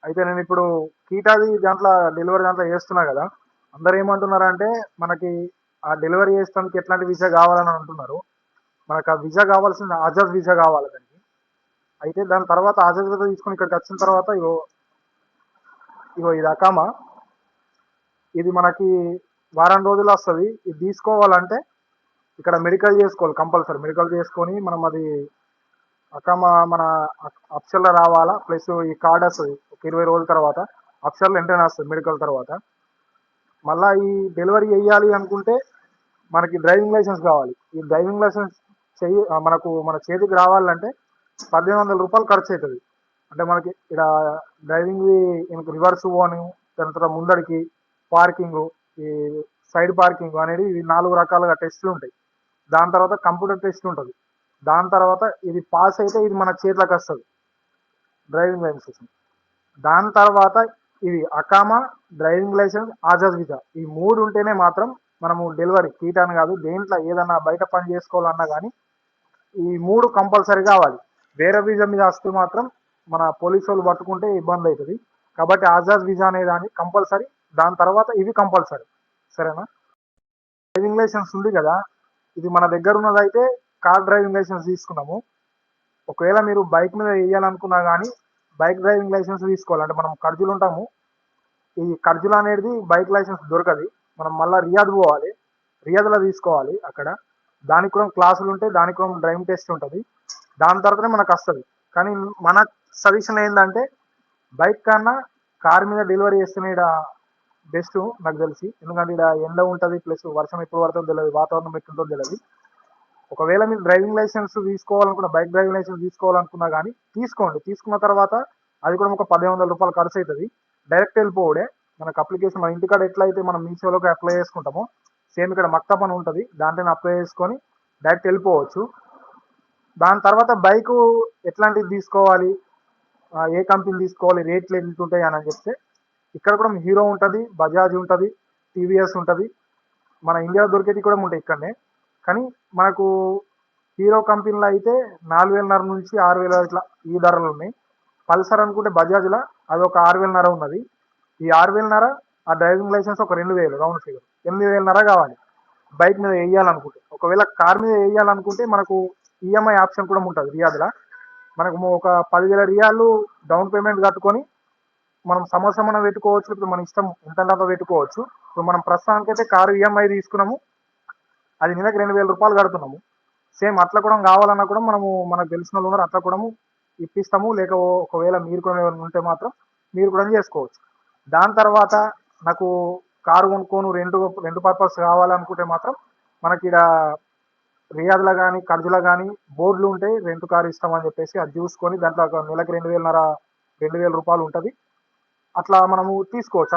అయితే నేను ఇప్పుడు కీటాది దాంట్లో డెలివరీ దాంట్లో చేస్తున్నా కదా. అందరూ ఏమంటున్నారంటే మనకి ఆ డెలివరీ చేస్తానికి ఎట్లాంటి వీసా కావాలని అంటున్నారు. మనకు ఆ వీసా కావాల్సిన ఆజాద్ వీసా కావాలి దానికి. అయితే దాని తర్వాత ఆజాద్ వీసా తీసుకొని ఇక్కడికి వచ్చిన తర్వాత ఇగో ఇగో ఇది అకామా. ఇది మనకి వారం రోజులు వస్తుంది. ఇది తీసుకోవాలంటే ఇక్కడ మెడికల్ చేసుకోవాలి కంపల్సరీ. మెడికల్ చేసుకొని మనం అది అకామా మన అప్షల్లో రావాలా. ప్లస్ ఈ కార్డ్ వస్తుంది ఒక 20 రోజుల తర్వాత. అప్షల్లో ఎంట్రీ వస్తుంది మెడికల్ తర్వాత. మళ్ళీ ఈ డెలివరీ చేయాలి అనుకుంటే మనకి డ్రైవింగ్ లైసెన్స్ కావాలి. ఈ డ్రైవింగ్ లైసెన్స్ మనకు మన చేతికి రావాలంటే 1800 రూపాయలు ఖర్చు అవుతుంది. అంటే మనకి ఇక్కడ డ్రైవింగ్ రివర్స్ అని, దాని తర్వాత ముందడికి పార్కింగ్, ఈ సైడ్ పార్కింగ్ అనేది ఇవి 4 రకాలుగా టెస్టులు ఉంటాయి. దాని తర్వాత కంప్యూటర్ టెస్ట్ ఉంటుంది. దాని తర్వాత ఇది పాస్ అయితే ఇది మన చేతిలోకి వస్తుంది డ్రైవింగ్ లైసెన్స్. దాని తర్వాత ఇవి అకామా, డ్రైవింగ్ లైసెన్స్, ఆజాద్ వీసా, ఈ 3 ఉంటేనే మాత్రం మనము డెలివరీ కీటాని కాదు దేంట్లో ఏదన్నా బయట పని చేసుకోవాలన్నా కానీ ఈ 3 కంపల్సరీ కావాలి. వేరే వీసా మీద వస్తే మాత్రం మన పోలీసు వాళ్ళు పట్టుకుంటే ఇబ్బంది అవుతుంది. కాబట్టి ఆజాద్ వీసా అనే దాన్ని కంపల్సరీ. దాని తర్వాత ఇవి కంపల్సరీ. సరేనా? డ్రైవింగ్ లైసెన్స్ ఉంది కదా, ఇది మన దగ్గర ఉన్నదైతే కార్ డ్రైవింగ్ లైసెన్స్ తీసుకున్నాము. ఒకవేళ మీరు బైక్ మీద వేయాలనుకున్నా కానీ బైక్ డ్రైవింగ్ లైసెన్స్ తీసుకోవాలి. అంటే మనం ఖర్జులు ఉంటాము, ఈ ఖర్జులు అనేది బైక్ లైసెన్స్ దొరకదు. మనం మళ్ళీ రియాద్ పోవాలి, రియాద్లో తీసుకోవాలి. అక్కడ దానికి కూడా క్లాసులు ఉంటాయి, దానికి కూడా డ్రైవింగ్ టెస్ట్ ఉంటుంది. దాని తర్వాతనే మనకు వస్తుంది. కానీ మన సజెషన్ ఏంటంటే బైక్ కన్నా కార్ మీద డెలివరీ చేస్తున్న ఇక్కడ బెస్ట్ నాకు తెలిసి. ఎందుకంటే ఇక్కడ ఎండ ఉంటుంది, ప్లస్ వర్షం ఎప్పుడు పడుతుందో తెలియదు, వాతావరణం ఎట్లుంటుందో తెలియదు. ఒకవేళ మీరు డ్రైవింగ్ లైసెన్స్ తీసుకోవాలనుకున్న, బైక్ డ్రైవింగ్ లైసెన్స్ తీసుకోవాలనుకున్నా కానీ తీసుకోండి. తీసుకున్న తర్వాత అది కూడా ఒక 1500 రూపాయలు ఖర్చు అవుతుంది. డైరెక్ట్ వెళ్ళిపోవడే. మనకు అప్లికేషన్ మన ఇంటికాడ ఎట్లయితే మనం మీషోలోకి అప్లై చేసుకుంటామో సేమ్ ఇక్కడ మక్తబ్ అని ఉంటుంది, దాంట్లో అప్లై చేసుకొని డైరెక్ట్ వెళ్ళిపోవచ్చు. దాని తర్వాత బైకు ఎట్లాంటిది తీసుకోవాలి, ఏ కంపెనీ తీసుకోవాలి, రేట్లు ఎంత ఉంటాయి అని చెప్తే ఇక్కడ కూడా హీరో ఉంటుంది, బజాజ్ ఉంటుంది, టీవీఎస్ ఉంటుంది. మన ఇండియా దొరికేటి కూడా ఉంటాయి ఇక్కడనే. కానీ మనకు హీరో కంపెనీలో అయితే 4500 నుంచి 6000 ఇట్లా ఈ ధరలు ఉన్నాయి. పల్సర్ అనుకుంటే బజాజ్లో అది ఒక 6000 ఉన్నది. ఈ 6000 ఆ డ్రైవింగ్ లైసెన్స్ ఒక 2000 రౌండ్ ఫిగర్ 8000 కావాలి బైక్ మీద వేయాలనుకుంటే. ఒకవేళ కార్ మీద వేయాలనుకుంటే మనకు ఈఎంఐ ఆప్షన్ కూడా ఉంటుంది రియాద్లో. మనకు ఒక 10,000 రియాలు డౌన్ పేమెంట్ కట్టుకొని మనం సంవత్సరం మనం పెట్టుకోవచ్చు. ఇప్పుడు మన ఇష్టం ఎంత పెట్టుకోవచ్చు. ఇప్పుడు మనం ప్రస్తుతానికైతే కారు ఈఎంఐ తీసుకున్నాము, అది నెలకు 2000 రూపాయలు కడుతున్నాము. సేమ్ అట్లా కూడా కావాలన్నా కూడా మనము మనకు తెలిసిన వాళ్ళు ఉన్నారు, అట్లా కూడా ఇప్పిస్తాము. లేక ఒకవేళ మీరు కూడా ఉంటే మాత్రం మీరు కూడా చేసుకోవచ్చు. దాని తర్వాత నాకు కారు కొనుక్కోను రెండు పర్పస్ కావాలనుకుంటే మాత్రం మనకి ఇక్కడ రియాద్లో కానీ ఖర్జులో కానీ బోర్డులు ఉంటాయి, రెంట్ కారు ఇస్తామని చెప్పేసి. అది చూసుకొని దాంట్లో ఒక నెలకు 2000 రూపాయలు ఉంటుంది. అట్లా మనము తీసుకోవచ్చు.